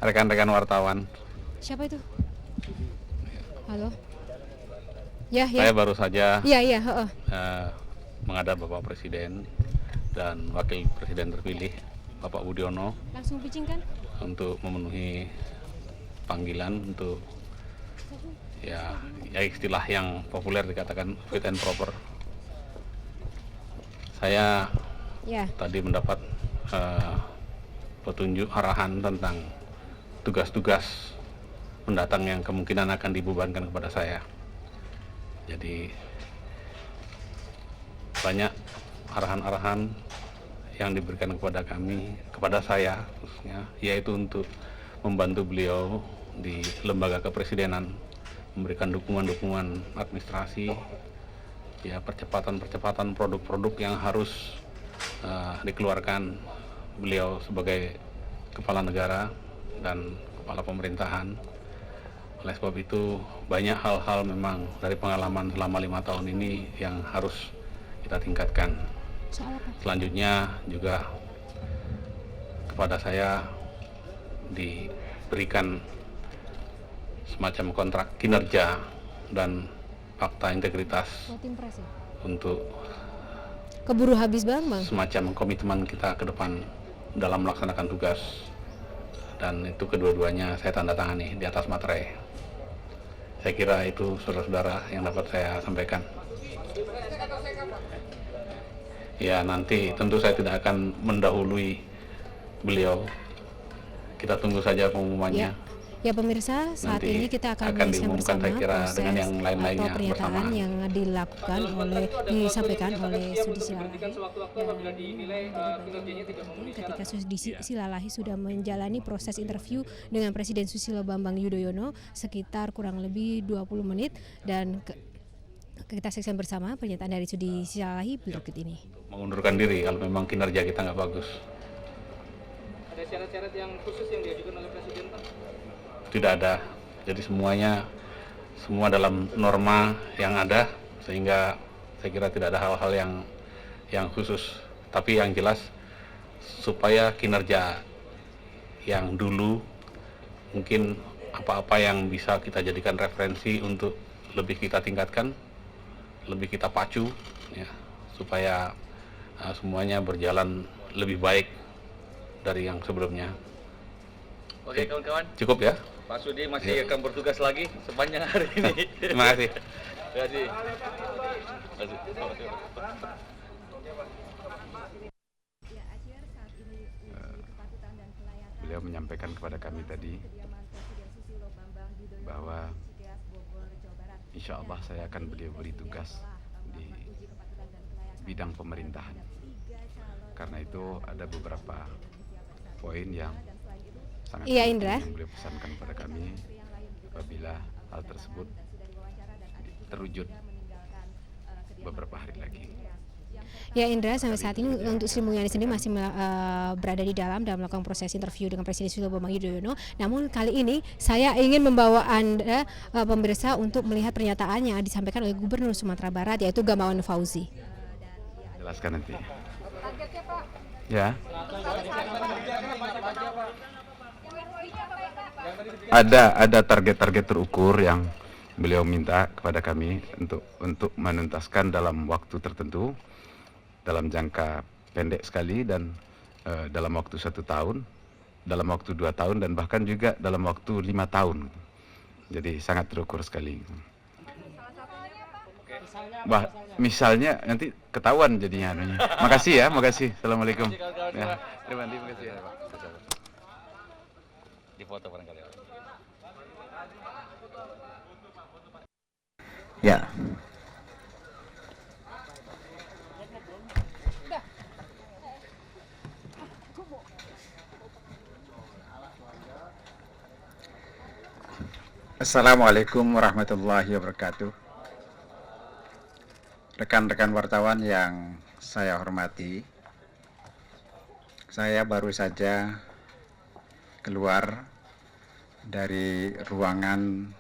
rekan-rekan wartawan. Siapa itu? Halo. Ya, Saya ya. baru saja Iya, iya, heeh. menghadap Bapak Presiden dan Wakil Presiden terpilih Bapak Budiono Langsung pitching kan? untuk memenuhi panggilan untuk ya istilah yang populer dikatakan fit and proper. Saya Ya. tadi mendapat petunjuk arahan tentang tugas-tugas mendatang yang kemungkinan akan dibebankan kepada saya. Jadi banyak arahan-arahan yang diberikan kepada kami, kepada saya khususnya, yaitu untuk membantu beliau di lembaga kepresidenan, memberikan dukungan-dukungan administrasi, ya percepatan produk-produk yang harus dikeluarkan beliau sebagai kepala negara dan kepala pemerintahan. Oleh sebab itu banyak hal-hal memang dari pengalaman selama 5 tahun ini yang harus kita tingkatkan. Selanjutnya juga kepada saya diberikan semacam kontrak kinerja dan fakta integritas untuk Keburu habis Bang. semacam komitmen kita ke depan dalam melaksanakan tugas, dan itu kedua-duanya saya tanda tangani di atas materai. Saya kira itu saudara-saudara yang dapat saya sampaikan. Ya, nanti tentu saya tidak akan mendahului beliau. Kita tunggu saja pengumumannya. Ya pemirsa, saat Nanti ini kita akan akan menyaksikan diumumkan, bersama saya kira, proses dengan yang atau lain-lainnya pernyataan bersamaan. yang disampaikan oleh Sudi Silalahi. Ketika Sudi Silalahi sudah menjalani proses interview dengan Presiden Susilo Bambang Yudhoyono sekitar kurang lebih 20 menit, dan kita saksikan bersama pernyataan dari Sudi Silalahi berikut ini. Mengundurkan diri kalau memang kinerja kita nggak bagus. Ada syarat-syarat yang khusus yang diajukan oleh Presiden, Pak? Tidak ada. Jadi semua dalam norma yang ada, sehingga saya kira tidak ada hal-hal yang khusus. Tapi yang jelas supaya kinerja yang dulu mungkin apa-apa yang bisa kita jadikan referensi untuk lebih kita tingkatkan, lebih kita pacu, ya, supaya semuanya berjalan lebih baik dari yang sebelumnya. Oke kawan-kawan, Cukup ya? Pak Sudi masih akan bertugas lagi sepanjang hari ini. Terima kasih. Terima kasih. Beliau menyampaikan kepada kami tadi bahwa insya Allah saya akan beliau beri tugas di bidang pemerintahan. Karena itu ada beberapa poin yang sangat penting yang beliau pesankan kepada kami, apabila hal tersebut terwujud beberapa hari lagi. Ya Indra, sampai saat ini untuk Sri Mulyani sendiri masih berada di dalam melakukan proses interview dengan Presiden Susilo Bambang Yudhoyono. Namun kali ini saya ingin membawa Anda pemirsa untuk melihat pernyataan yang disampaikan oleh Gubernur Sumatera Barat, yaitu Gamawan Fauzi. Jelaskan nanti. Targetnya Pak? Ya. Ada target-target terukur yang beliau minta kepada kami untuk menuntaskan dalam waktu tertentu, dalam jangka pendek sekali, dan dalam waktu 1 tahun, dalam waktu 2 tahun, dan bahkan juga dalam waktu 5 tahun. Jadi sangat terukur sekali. Misalnya nanti ketahuan jadinya. Makasih ya, makasih. Assalamualaikum. Ya, terima kasih ya, Pak. Di foto barangkali. Ya. Assalamualaikum warahmatullahi wabarakatuh. Rekan-rekan wartawan yang saya hormati, saya baru saja keluar dari ruangan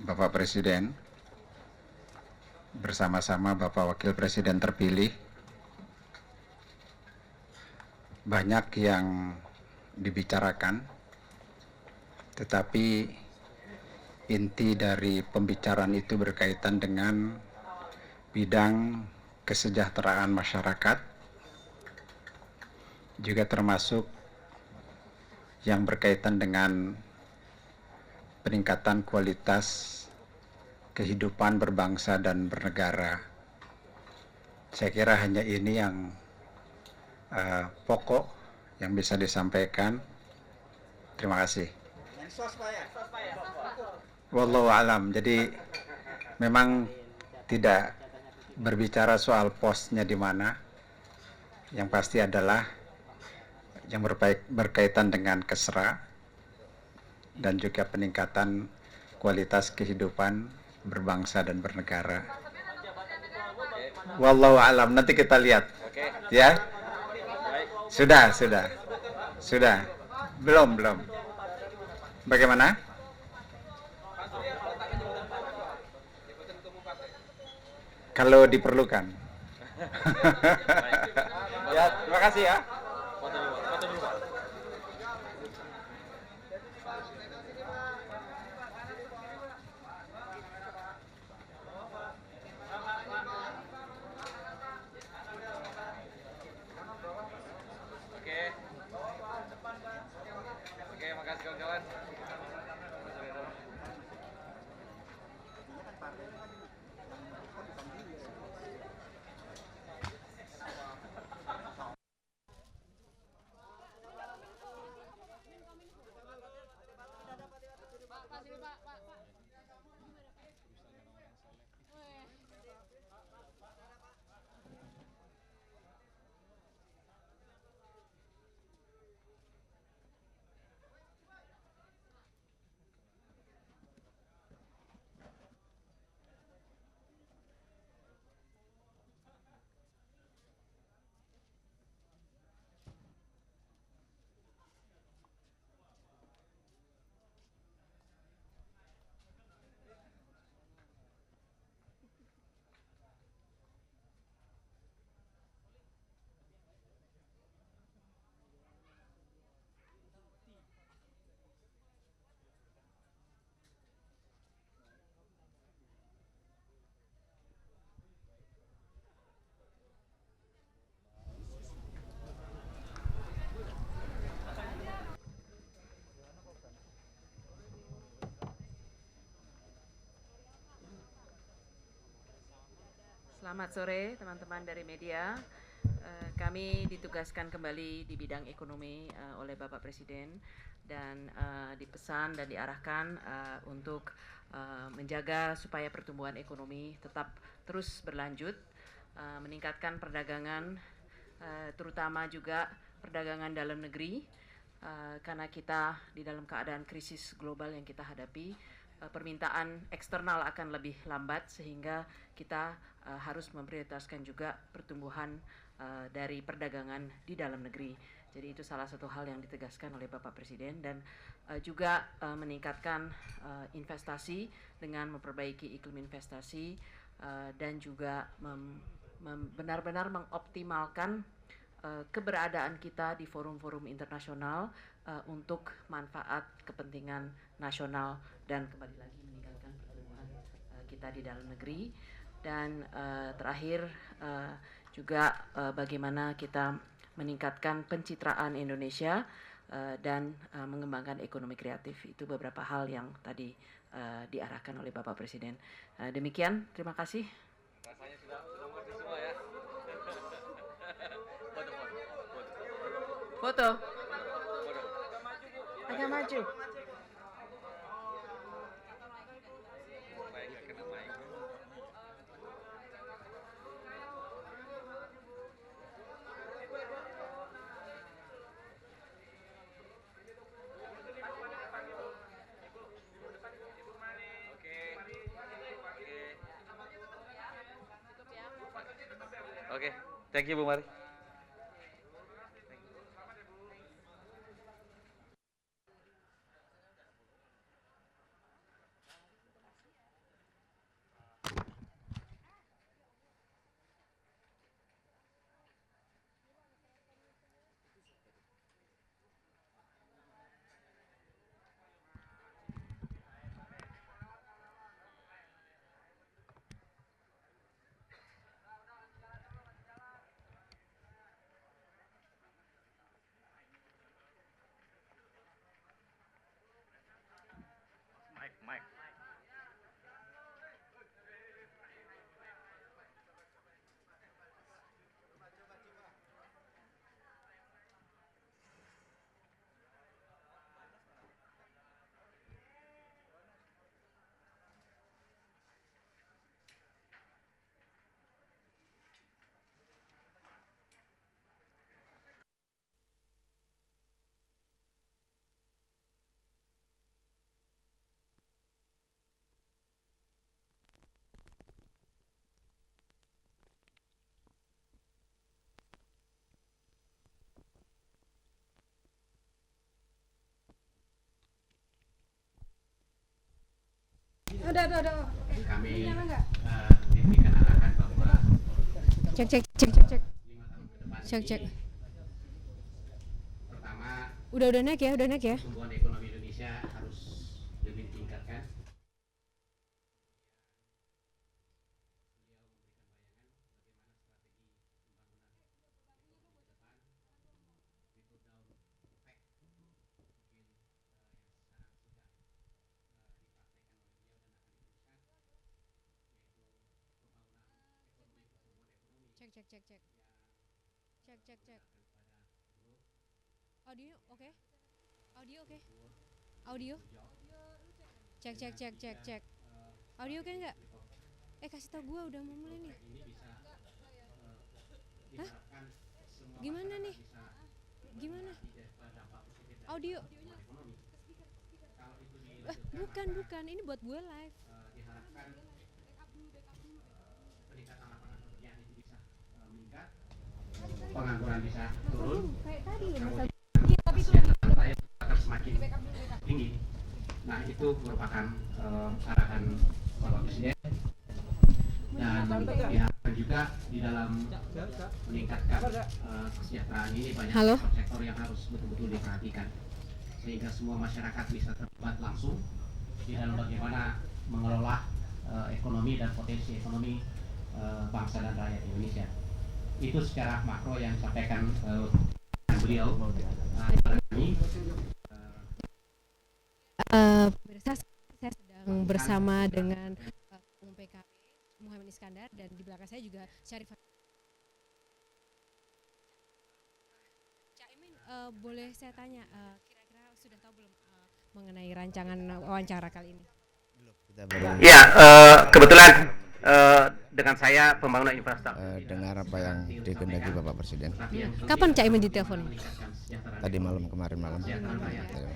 Bapak Presiden bersama-sama Bapak Wakil Presiden terpilih. Banyak yang dibicarakan, tetapi inti dari pembicaraan itu berkaitan dengan bidang kesejahteraan masyarakat, juga termasuk yang berkaitan dengan peningkatan kualitas kehidupan berbangsa dan bernegara. Saya kira hanya ini yang pokok yang bisa disampaikan. Terima kasih. Wallahu alam. Jadi memang tidak berbicara soal posnya di mana. Yang pasti adalah yang berkaitan dengan kesra dan juga peningkatan kualitas kehidupan berbangsa dan bernegara. Wallahu alam. Nanti kita lihat. Ya. Sudah. Belum. Bagaimana? Kalau diperlukan. Ya, terima kasih ya. Oke, makasih kawan-kawan. Selamat sore teman-teman dari media. Kami ditugaskan kembali di bidang ekonomi oleh Bapak Presiden dan dipesan dan diarahkan untuk menjaga supaya pertumbuhan ekonomi tetap terus berlanjut, meningkatkan perdagangan, terutama juga perdagangan dalam negeri, karena kita di dalam keadaan krisis global yang kita hadapi, permintaan eksternal akan lebih lambat sehingga kita harus memprioritaskan juga pertumbuhan dari perdagangan di dalam negeri. Jadi itu salah satu hal yang ditegaskan oleh Bapak Presiden dan juga meningkatkan investasi dengan memperbaiki iklim investasi dan juga benar-benar mengoptimalkan keberadaan kita di forum-forum internasional untuk manfaat kepentingan nasional dan kembali lagi meningkatkan pertumbuhan kita di dalam negeri. Dan terakhir juga bagaimana kita meningkatkan pencitraan Indonesia dan mengembangkan ekonomi kreatif. Itu beberapa hal yang tadi diarahkan oleh Bapak Presiden. Demikian, terima kasih. Rasanya sudah mengerti semua ya. Foto. Agak maju. Oke, thank you Bu Mari. Udah. Kami diberikan arahan bahwa Cek. 5 tahun ke depan ini, pertama, Udah naik ya. pertumbuhan ekonomi Indonesia harus lebih ditingkatkan. Cek. Audio oke. Audio. Cek. Audio kan enggak? Kasih tau gua udah mau mulai nih. Hah? Gimana nih? Gimana? Audio. Bukan. Ini buat gue live. Pengangguran bisa turun, Kayak tadi kesejahteraan rakyat akan semakin tinggi. Nah, itu merupakan arahan Bapak Presiden, dan diharapkan juga di dalam meningkatkan kesejahteraan ini banyak sektor yang harus betul-betul diperhatikan, sehingga semua masyarakat bisa terlibat langsung di dalam bagaimana mengelola ekonomi dan potensi ekonomi bangsa dan rakyat Indonesia. Itu secara makro yang disampaikan beliau. Pemirsa, saya sedang bersama dengan Ketua PKB Muhammad Iskandar, dan di belakang saya juga Syarif. Caimin, boleh saya tanya, kira-kira sudah tahu belum mengenai rancangan wawancara kali ini? Ya, kebetulan dengan saya pembangunan infrastruktur. Dengar apa yang dikehendaki Bapak Presiden. Kapan Caimin ditelepon? Tadi kemarin malam.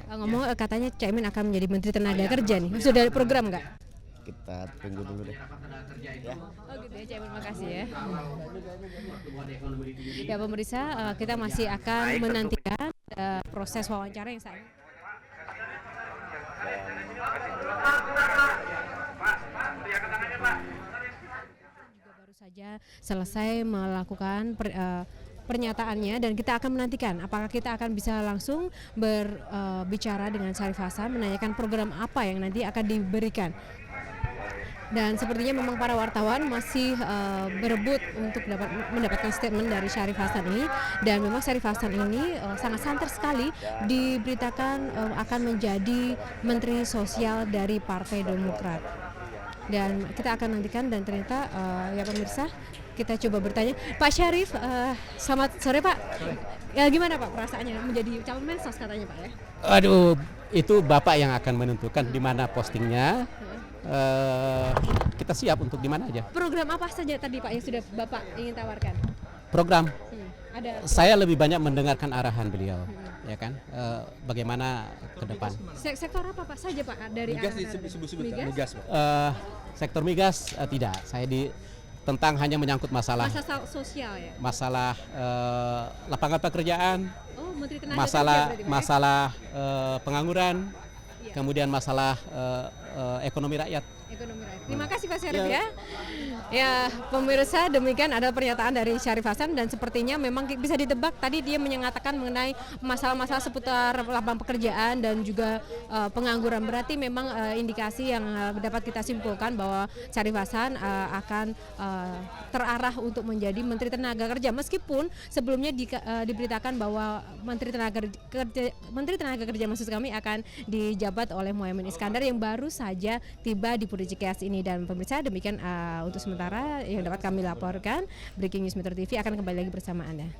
Ngomong katanya Caimin akan menjadi Menteri Tenaga Kerja nih. Sudah ada program nggak? Kita tunggu dulu deh. Oh gitu ya, Caimin, makasih ya. Ya pemirsa, kita masih akan menantikan proses wawancara yang saat ini. Juga baru saja selesai melakukan pernyataannya, dan kita akan menantikan apakah kita akan bisa langsung berbicara dengan Syarif Hasan, menanyakan program apa yang nanti akan diberikan. Dan sepertinya memang para wartawan masih berebut untuk mendapatkan statement dari Syarif Hasan ini, dan memang Syarif Hasan ini sangat santer sekali diberitakan akan menjadi Menteri Sosial dari Partai Demokrat. Dan kita akan nantikan, dan ternyata ya pemirsa, kita coba bertanya Pak Syarif. Selamat sore Pak. Ya, gimana Pak perasaannya menjadi calon Mensos katanya Pak ya? Aduh, itu Bapak yang akan menentukan di mana postingnya. Kita siap untuk di mana aja. Program apa saja tadi Pak yang sudah Bapak ingin tawarkan? Program. Ada. Saya lebih banyak mendengarkan arahan beliau, ya kan? Bagaimana ke depan? Sektor apa Pak saja Pak dari migas? Migas? Sektor migas tidak. Saya tentang hanya menyangkut masalah sosial ya. Masalah lapangan pekerjaan. Oh, Menteri Tenaga masalah Kerja berarti, masalah pengangguran. Iya. Kemudian masalah ekonomi rakyat. Terima kasih Pak Syarif ya. Ya pemirsa, demikian ada pernyataan dari Syarif Hasan, dan sepertinya memang bisa ditebak tadi dia menyatakan mengenai masalah-masalah seputar lapangan pekerjaan dan juga pengangguran. Berarti memang indikasi yang dapat kita simpulkan bahwa Syarif Hasan akan terarah untuk menjadi Menteri Tenaga Kerja, meskipun sebelumnya diberitakan bahwa Menteri Tenaga Kerja maksud kami akan dijabat oleh Muhammad Iskandar yang baru saja tiba di Puri Cikeas ini. Dan pemirsa, demikian untuk sementara yang dapat kami laporkan. Breaking News Metro TV akan kembali lagi bersama Anda.